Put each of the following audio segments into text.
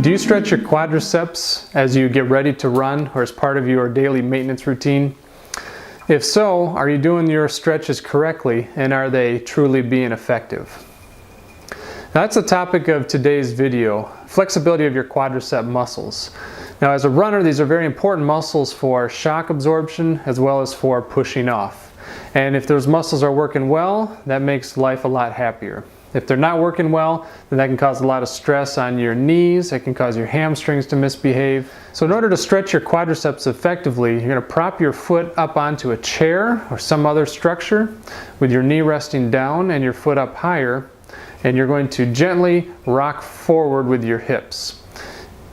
Do you stretch your quadriceps as you get ready to run or as part of your daily maintenance routine? If so, are you doing your stretches correctly and are they truly being effective? Now, that's the topic of today's video, flexibility of your quadricep muscles. Now, as a runner, these are very important muscles for shock absorption as well as for pushing off. And if those muscles are working well, that makes life a lot happier. If they're not working well, then that can cause a lot of stress on your knees. It can cause your hamstrings to misbehave. So in order to stretch your quadriceps effectively, you're going to prop your foot up onto a chair or some other structure with your knee resting down and your foot up higher, and you're going to gently rock forward with your hips.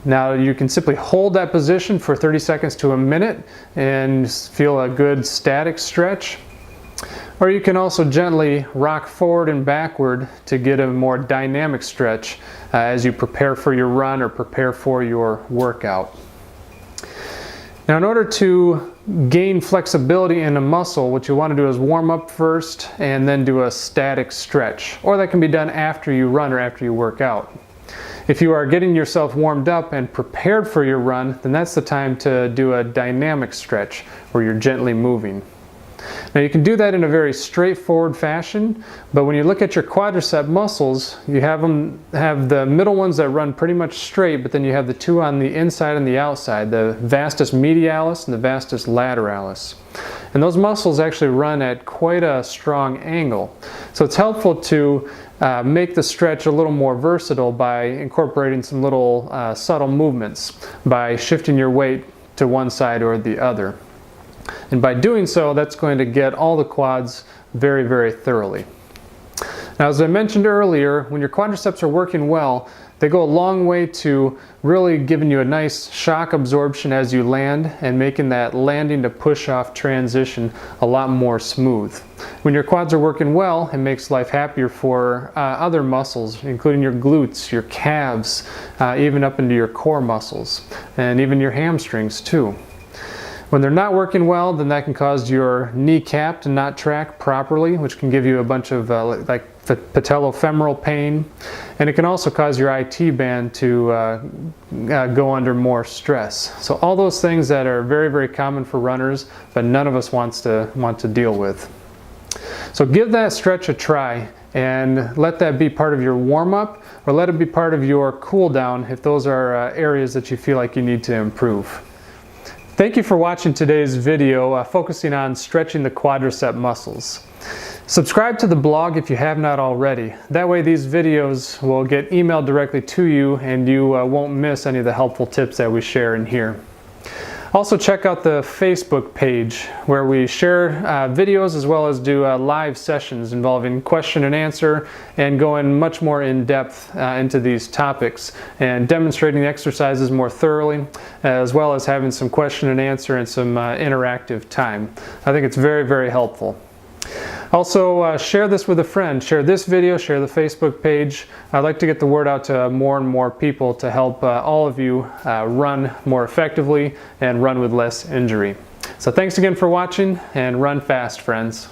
Now you can simply hold that position for 30 seconds to a minute and feel a good static stretch. Or you can also gently rock forward and backward to get a more dynamic stretch as you prepare for your run or prepare for your workout. Now, in order to gain flexibility in a muscle, what you want to do is warm up first and then do a static stretch. Or that can be done after you run or after you work out. If you are getting yourself warmed up and prepared for your run, then that's the time to do a dynamic stretch where you're gently moving. Now you can do that in a very straightforward fashion, but when you look at your quadricep muscles, you have the middle ones that run pretty much straight, but then you have the two on the inside and the outside, the vastus medialis and the vastus lateralis. And those muscles actually run at quite a strong angle. So it's helpful to make the stretch a little more versatile by incorporating some little subtle movements, by shifting your weight to one side or the other. And by doing so, that's going to get all the quads very, very thoroughly. Now, as I mentioned earlier, when your quadriceps are working well, they go a long way to really giving you a nice shock absorption as you land and making that landing to push-off transition a lot more smooth. When your quads are working well, it makes life happier for other muscles, including your glutes, your calves, even up into your core muscles, and even your hamstrings too. When they're not working well, then that can cause your kneecap to not track properly, which can give you a bunch of like patellofemoral pain. And it can also cause your IT band to go under more stress. So all those things that are very, very common for runners, but none of us want to deal with. So give that stretch a try and let that be part of your warm-up, or let it be part of your cool-down if those are areas that you feel like you need to improve. Thank you for watching today's video focusing on stretching the quadricep muscles. Subscribe to the blog if you have not already. That way these videos will get emailed directly to you and you won't miss any of the helpful tips that we share in here. Also check out the Facebook page where we share videos as well as do live sessions involving question and answer and going much more in depth into these topics and demonstrating the exercises more thoroughly, as well as having some question and answer and some interactive time. I think it's very, very helpful. Also, share this with a friend. Share this video, share the Facebook page. I'd like to get the word out to more and more people to help all of you run more effectively and run with less injury. So thanks again for watching, and run fast, friends.